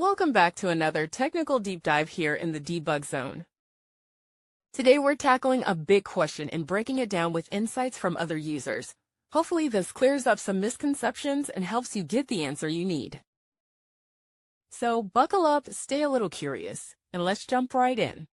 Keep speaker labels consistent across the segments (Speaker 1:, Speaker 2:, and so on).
Speaker 1: Welcome back to another technical deep dive here in the debug zone. Today we're tackling a big question and breaking it down with insights from other users. Hopefully this clears up some misconceptions and helps you get the answer you need. So buckle up, stay a little curious, and let's jump right in.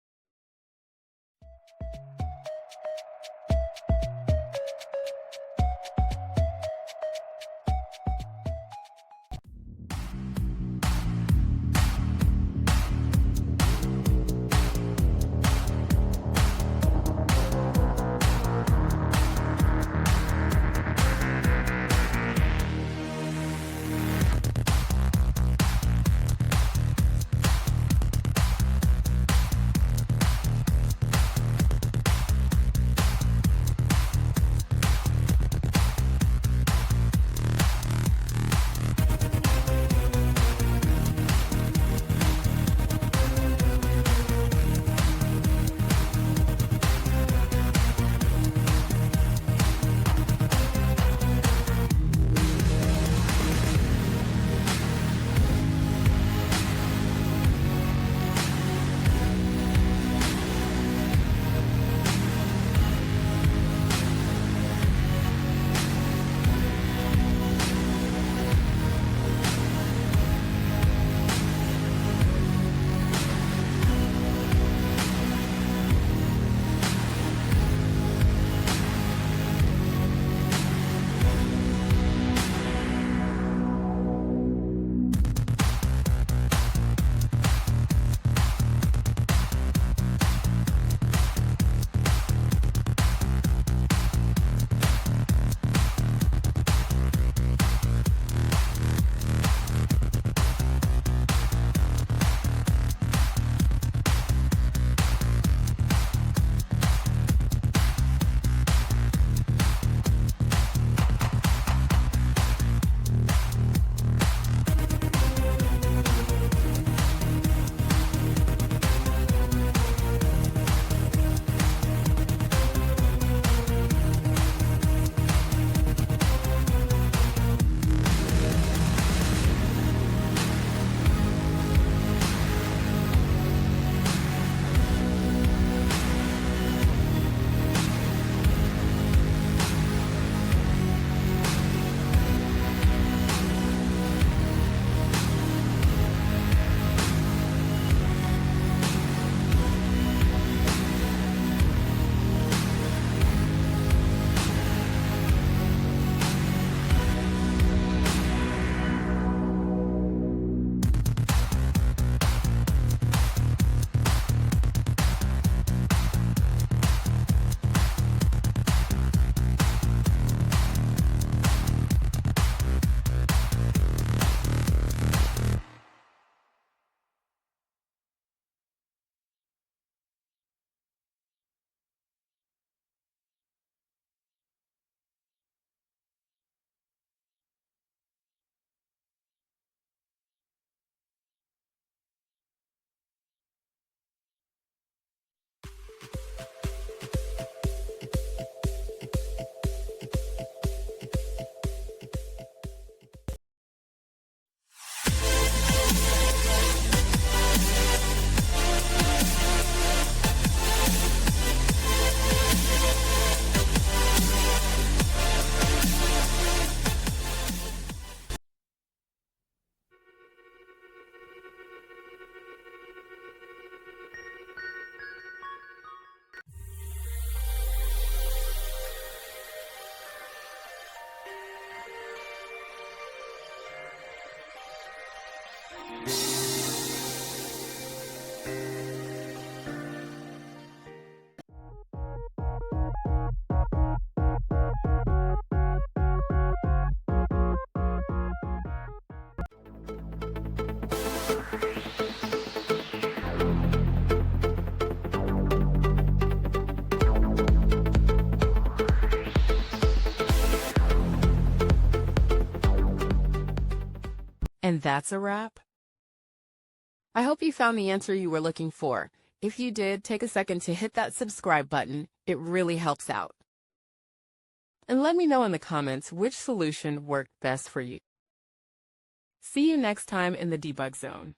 Speaker 1: And that's a wrap. I hope you found the answer you were looking for. If you did, take a second to hit that subscribe button. It really helps out. And let me know in the comments which solution worked best for you. See you next time in the debug zone.